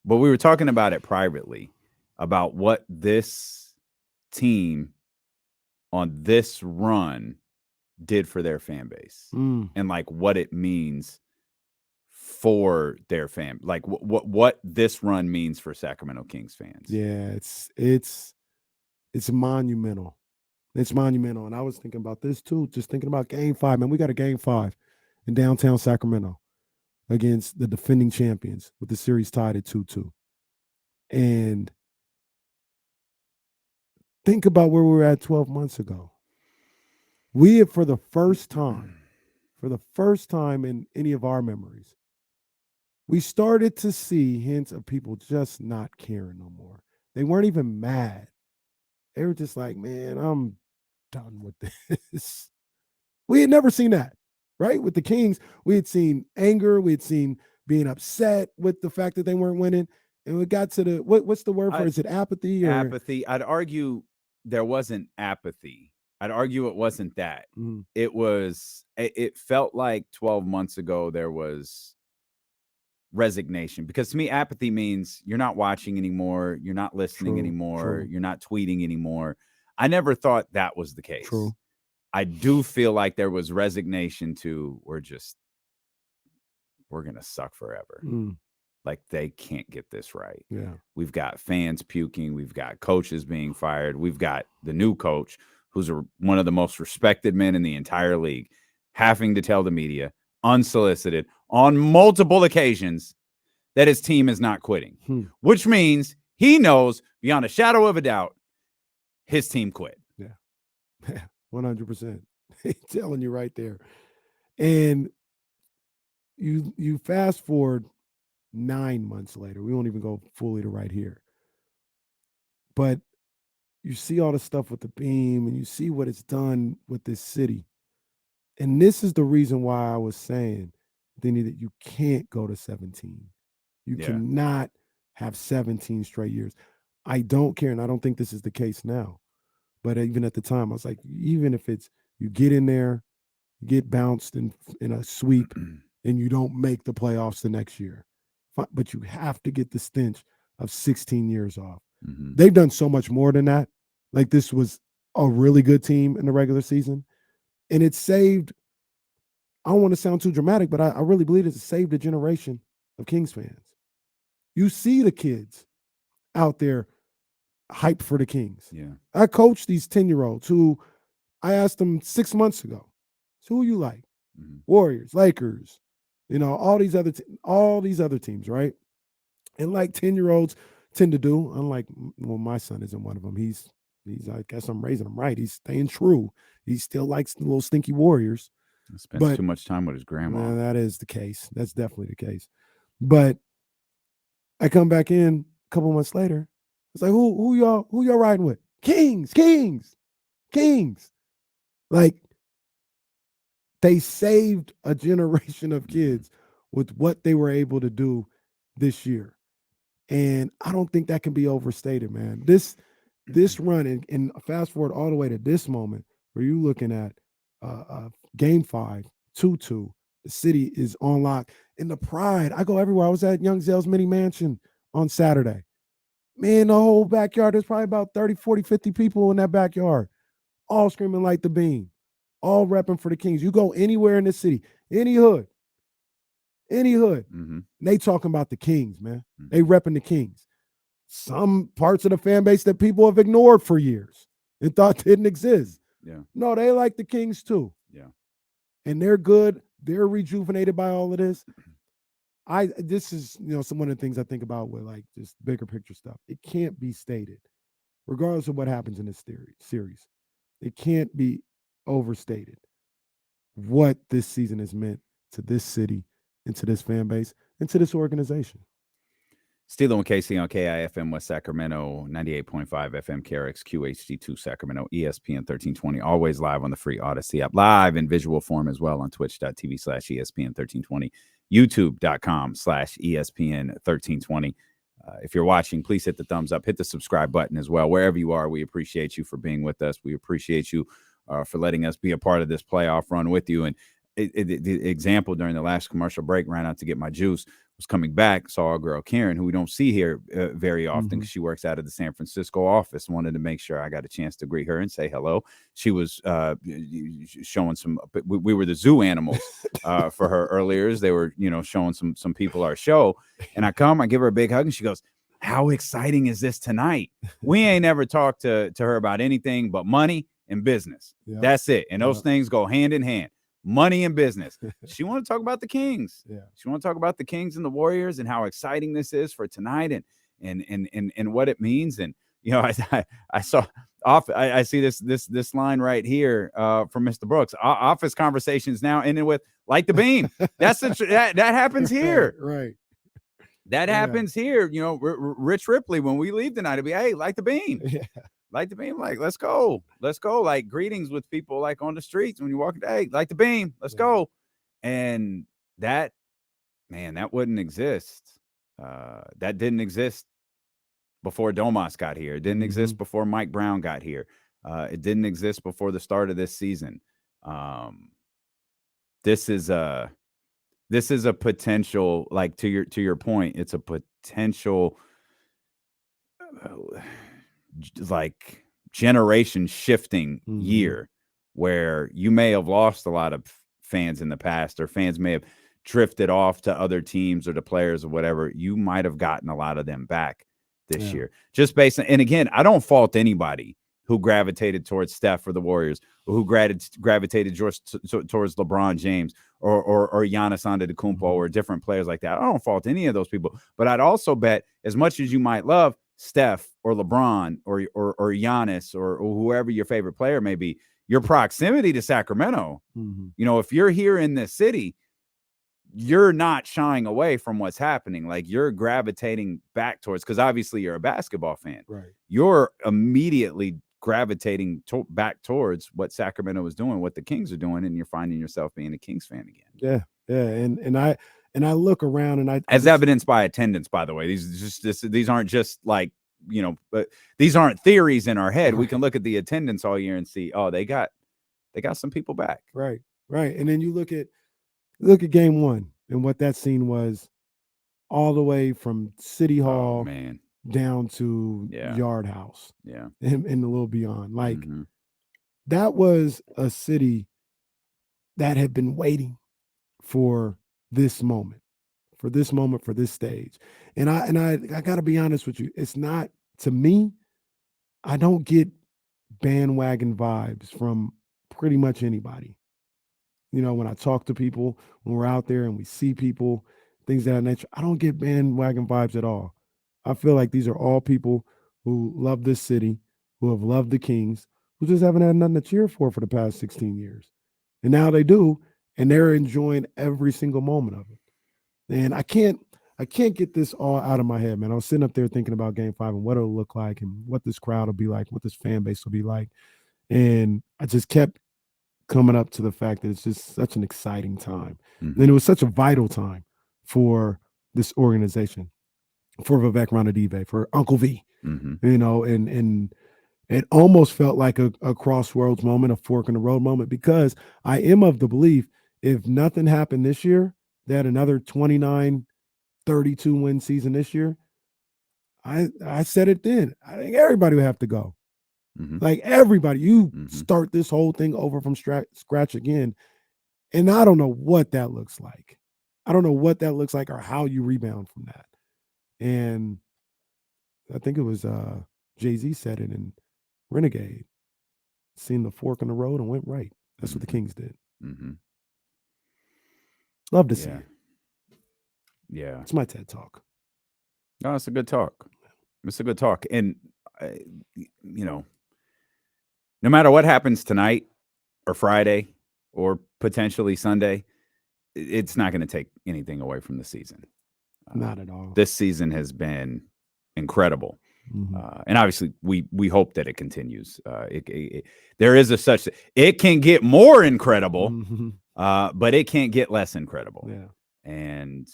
But we were talking about it privately about what this team on this run did for their fan base Mm, and like what it means for their fan, like what this run means for Sacramento Kings fans. yeah, it's monumental. It's monumental. And I was thinking about this too, just thinking about game five. Man, we got a game five in downtown Sacramento against the defending champions with the series tied at 2-2. And think about where we were at 12 months ago. We have, for the first time in any of our memories, we started to see hints of people just not caring no more. They weren't even mad. They were just like, man, I'm done with this. We had never seen that, right? With the Kings, we had seen anger, we had seen being upset with the fact that they weren't winning. And we got to the what's the word for I, it? Is it apathy or apathy. I'd argue there wasn't apathy. I'd argue it wasn't that. mm, It was. It felt like 12 months ago there was resignation, because to me apathy means you're not watching anymore, you're not listening true, anymore, true, you're not tweeting anymore. I never thought that was the case. true. I do feel like there was resignation to we're gonna suck forever. Mm, Like they can't get this right. yeah. We've got fans puking, we've got coaches being fired, we've got the new coach who's one of the most respected men in the entire league having to tell the media unsolicited on multiple occasions that his team is not quitting, Hmm. which means he knows beyond a shadow of a doubt his team quit. Yeah. 100%. Telling you right there. And you fast forward 9 months later. We won't even go fully to right here. But you see all the stuff with the beam and you see what it's done with this city. And this is the reason why I was saying, Denny, that you can't go to 17. You Yeah. cannot have 17 straight years. I don't care. And I don't think this is the case now. But even at the time, I was like, even if it's you get in there, you get bounced in a sweep, and you don't make the playoffs the next year. But you have to get the stench of 16 years off. Mm-hmm. They've done so much more than that. Like this was a really good team in the regular season. And it saved, I don't want to sound too dramatic, but I really believe it saved a generation of Kings fans. You see the kids out there hyped for the Kings. Yeah. I coach these 10-year-olds who I asked them 6 months ago, so who you like? Mm-hmm. Warriors, Lakers, all these other teams, right? And like 10-year-olds tend to do, unlike well, my son isn't one of them. He's I guess I'm raising him right. He's staying true. He still likes the little stinky Warriors. Spends But too much time with his grandma. that is the case. That's definitely the case. But I come back in a couple months later. It's like who y'all riding with? Kings, Kings, Kings. Like they saved a generation of Mm-hmm. kids with what they were able to do this year. And I don't think that can be overstated, man. This run and fast forward all the way to this moment where you're looking at game 5, 2-2. The city is on lock. And the pride, I go everywhere. I was at Young Zell's mini mansion on Saturday. Man, the whole backyard, there's probably about 30, 40, 50 people in that backyard, all screaming like the beam, all repping for the Kings. You go anywhere in the city, any hood, Mm-hmm. they talking about the Kings, man. They Mm-hmm. repping the Kings. Some parts of the fan base that people have ignored for years and thought didn't exist. Yeah. No, they like the Kings too. Yeah. And they're good. They're rejuvenated by all of this. This is, some one of the things I think about with like just bigger picture stuff. It can't be stated, regardless of what happens in this series. It can't be overstated what this season has meant to this city and to this fan base and to this organization. Steelo and Casey on KIFM West Sacramento, 98.5 FM KRX QHD2 Sacramento, ESPN 1320, always live on the free Odyssey app, live in visual form as well on twitch.tv/ESPN 1320, youtube.com/ESPN 1320. If you're watching, please hit the thumbs up, hit the subscribe button as well. Wherever you are, we appreciate you for being with us. We appreciate you for letting us be a part of this playoff run with you. And the example during the last commercial break, ran out to get my juice, was coming back, saw our girl Karen, who we don't see here very often because she works out of the San Francisco office. Wanted to make sure I got a chance to greet her and say hello. She was showing some. We were the zoo animals for her earlier. They were, showing some people our show, and I give her a big hug, and she goes, "How exciting is this tonight? We ain't never talked to her about anything but money and business. Yep. That's it, and those things go hand in hand." Money and business. She want to talk about the Kings. Yeah. She want to talk about the Kings and the Warriors and how exciting this is for tonight and what it means. And I saw off. I see this line right here from Mr. Brooks. Office conversations now ending with "like the beam." That's that happens here. Right. That happens here. Rich Ripley, when we leave tonight, it'll be, "Hey, like the beam." Yeah. Like the beam, like, let's go. Like greetings with people, like on the streets when you walk, "Hey, like the beam, let's go." And that wouldn't exist. That didn't exist before Domas got here. It didn't exist before Mike Brown got here. It didn't exist before the start of this season. This is a potential, like, to your point, it's a potential like generation shifting year where you may have lost a lot of fans in the past, or fans may have drifted off to other teams or to players or whatever. You might have gotten a lot of them back this year, just based on, and again, I don't fault anybody who gravitated towards Steph or the Warriors, or who gravitated towards LeBron James or Giannis Antetokounmpo or different players like that. I don't fault any of those people, but I'd also bet, as much as you might love Steph or LeBron or Giannis or whoever your favorite player may be, your proximity to Sacramento, if you're here in this city, you're not shying away from what's happening. Like, you're gravitating back towards, because obviously you're a basketball fan. Right. You're immediately gravitating back towards what Sacramento is doing, what the Kings are doing, and you're finding yourself being a Kings fan again. Yeah. And I look around, and as evidenced by attendance, by the way. These aren't just like, but these aren't theories in our head. We can look at the attendance all year and see, oh, they got some people back. Right. And then you look at game one and what that scene was, all the way from City Hall down to Yard House. Yeah. And a little beyond. Like, that was a city that had been waiting for this moment, for this stage. And I got to be honest with you. It's not, to me, I don't get bandwagon vibes from pretty much anybody. When I talk to people, when we're out there and we see people, things of that nature, I don't get bandwagon vibes at all. I feel like these are all people who love this city, who have loved the Kings, who just haven't had nothing to cheer for the past 16 years. And now they do, and they're enjoying every single moment of it. And I can't get this all out of my head, man. I was sitting up there thinking about Game 5 and what it'll look like and what this crowd will be like, what this fan base will be like. And I just kept coming up to the fact that it's just such an exciting time. And it was such a vital time for this organization, for Vivek Ranadive, for Uncle V, and it almost felt like a crossroads moment, a fork in the road moment, because I am of the belief, if nothing happened this year, they had another 29-32 win season this year. I said it then. I think everybody would have to go. Like, everybody, you start this whole thing over from scratch again. And I don't know what that looks like. I don't know what that looks like or how you rebound from that. And I think it was Jay-Z said it in Renegade. Seen the fork in the road and went right. That's what the Kings did. Love to see it. Yeah. It's my TED Talk. No, it's a good talk. It's a good talk. And, no matter what happens tonight or Friday or potentially Sunday, it's not going to take anything away from the season. Not at all. This season has been incredible. And obviously we hope that it continues. There is it can get more incredible, but it can't get less incredible. Yeah. And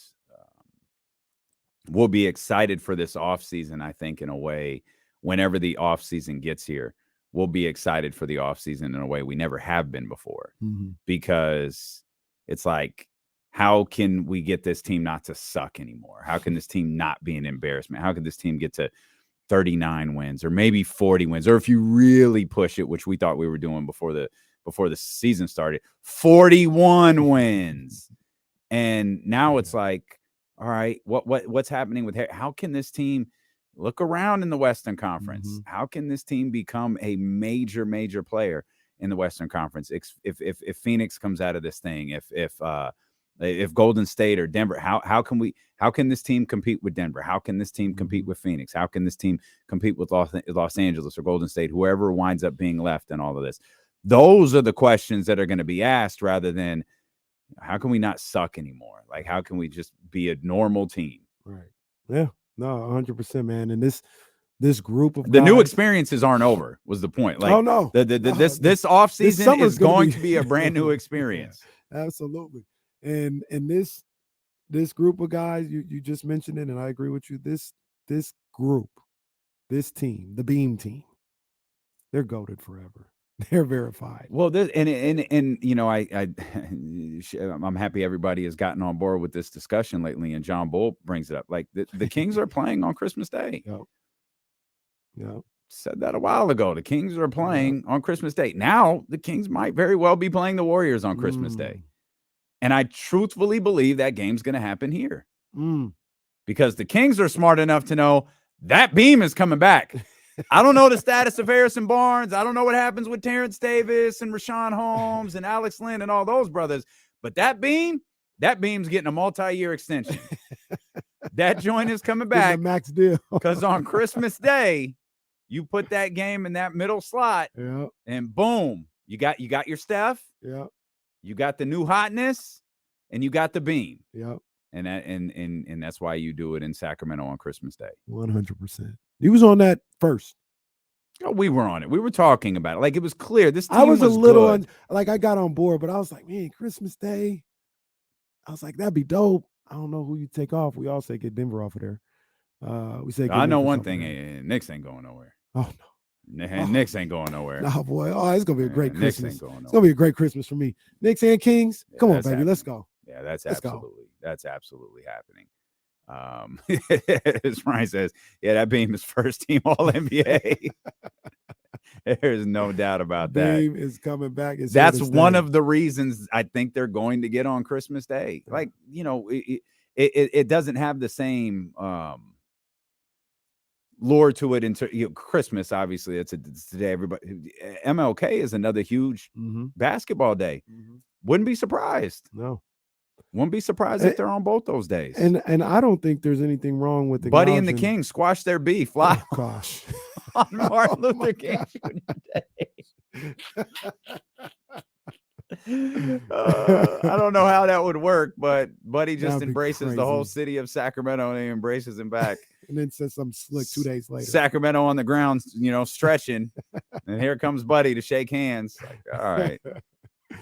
we'll be excited for this offseason, I think, in a way. Whenever the offseason gets here, we'll be excited for the offseason in a way we never have been before, because It's like, how can we get this team not to suck anymore? How can this team not be an embarrassment? How can this team get to 39 wins or maybe 40 wins? Or if you really push it, which we thought we were doing before the season started, 41 wins. And now it's like, all right, what's happening with how can this team look around in the Western Conference? Mm-hmm. How can this team become a major player in the Western Conference? If Phoenix comes out of this thing, if Golden State or Denver, how can this team compete with Denver? How can this team compete with Phoenix? How can this team compete with Los Angeles or Golden State, whoever winds up being left in all of this? Those are the questions that are going to be asked, rather than how can we not suck anymore? Like, how can we just be a normal team? Right. Yeah. No, 100%, man. And this group of the guys, new experiences aren't over, was the point. Like, oh no, this offseason is going to be a brand new experience. Yeah, absolutely. And this group of guys, you just mentioned it, and I agree with you. This group, this team, the Beam team, they're goated forever. They're verified. Well, and you know, I'm happy everybody has gotten on board with this discussion lately, and John Bull brings it up. Like, the Kings are playing on Christmas Day. Yep. Said that a while ago. The Kings are playing on Christmas Day. Now the Kings might very well be playing the Warriors on Christmas Day. And I truthfully believe that game's going to happen here. Because the Kings are smart enough to know that Beam is coming back. I don't know the status of Harrison Barnes. I don't know what happens with Terrence Davis and Rashawn Holmes and Alex Lynn and all those brothers. But that Beam's getting a multi-year extension. That joint is coming back. Max deal. Because on Christmas Day, you put that game in that middle slot, and boom, you got your Steph. Yeah. You got the new hotness, and you got the Beam. Yep. And that's why you do it in Sacramento on Christmas Day. 100%. He was on that first. Oh, we were on it. We were talking about it. Like, it was clear. This team I was a little good. I got on board, but I was like, man, Christmas Day. I was like, that'd be dope. I don't know who you take off. We all say get Denver off of there. We say I know one thing. Knicks ain't going nowhere. Oh no. Knicks ain't going nowhere. No, boy. Oh, it's gonna be a great Christmas. It's gonna be a great Christmas for me. Knicks and Kings. Come on, baby. Happening. Let's go. Yeah, that's absolutely happening. As Ryan says, that Beam is first team All NBA. There's no doubt about that. Beam is coming back. That's one of the reasons I think they're going to get on Christmas Day. Like, you know, it doesn't have the same lure to it into Christmas. Obviously, it's today. Everybody, MLK is another huge basketball day. Wouldn't be surprised. No. Wouldn't be surprised if they're on both those days. And I don't think there's anything wrong with Buddy and the King squash their beef. Fly gosh. on Martin Luther King Day. I don't know how that would work, but Buddy just embraces the whole city of Sacramento, and he embraces him back. And then says something slick 2 days later. Sacramento on the ground, stretching. And here comes Buddy to shake hands. Like, all right.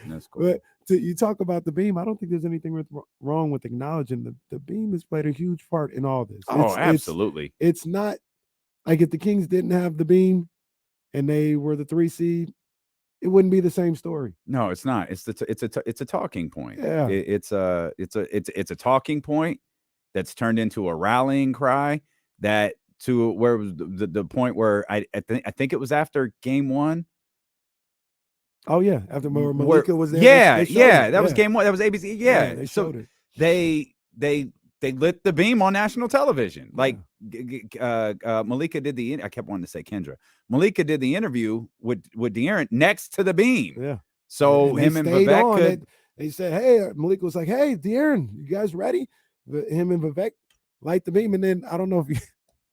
That's cool. But you talk about the Beam, I don't think there's anything wrong with acknowledging the Beam has played a huge part in all this. Absolutely. It's not like if the Kings didn't have the Beam and they were the 3 seed, it wouldn't be the same story. No, it's not. It's a talking point. Yeah. It's a talking point that's turned into a rallying cry that to where was the point where I think it was after game 1. Oh yeah, after Malika was there. That was game 1. That was ABC. Yeah, they showed it. They lit the Beam on national television. Like Malika did I kept wanting to say Kendra. Malika did the interview with De'Aaron next to the Beam. Yeah. So him and Vivek could. They said, "Hey," Malika was like, "Hey, De'Aaron, you guys ready?" Him and Vivek light the Beam, and then I don't know if you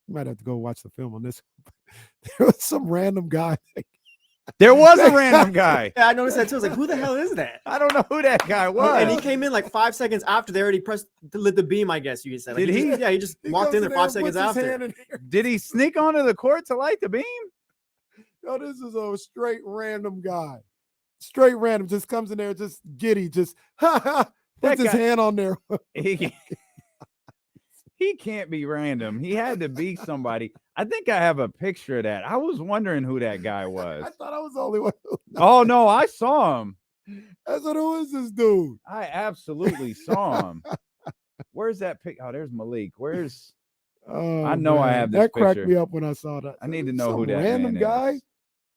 might have to go watch the film on this. There was some random guy. There was a random guy. Yeah, I noticed that too. I was like, who the hell is that? I don't know who that guy was. And he came in like 5 seconds after they already lit the Beam, I guess you could say. Like, Did he? He just walked in there 5 seconds after. Did he sneak onto the court to light the Beam? No, this is a straight random guy. Straight random. Just comes in there, just giddy, just puts his hand on there. He can't be random. He had to be somebody. I think I have a picture of that. I was wondering who that guy was. I thought I was the only one. Oh, no, I saw him. I said, who is this dude? I absolutely saw him. Where's that pic? Oh, there's Malik. Where's? Oh, I know I man. have this that cracked picture. me up when I saw that. I need to know Some who that random man guy is.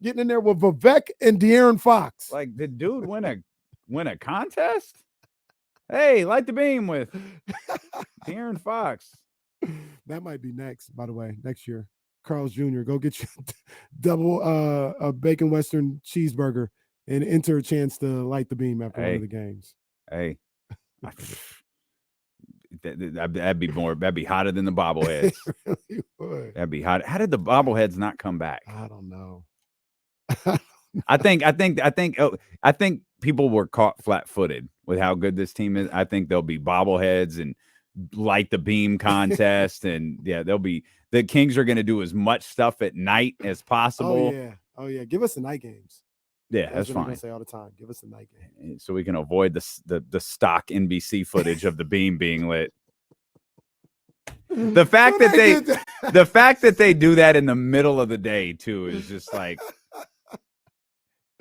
getting in there with Vivek and De'Aaron Fox. Like, did dude win a contest? Hey, light the beam with De'Aaron Fox. That might be next, by the way, next year. Carl's Jr., go get you double a bacon Western cheeseburger and enter a chance to light the beam after one of the games. Hey, that'd be more. That'd be hotter than the bobbleheads. Really would. That'd be hot. How did the bobbleheads not come back? I don't know. I think people were caught flat-footed with how good this team is. I think there'll be bobbleheads and light the beam contest, and the Kings are going to do as much stuff at night as possible. Oh yeah. Give us the night games. Yeah, that's what I'm fine. gonna say all the time. Give us the night game, so we can avoid the stock NBC footage of the beam being lit. The fact that they do that in the middle of the day too is just like.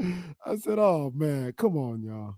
I said, "Oh man, come on, y'all."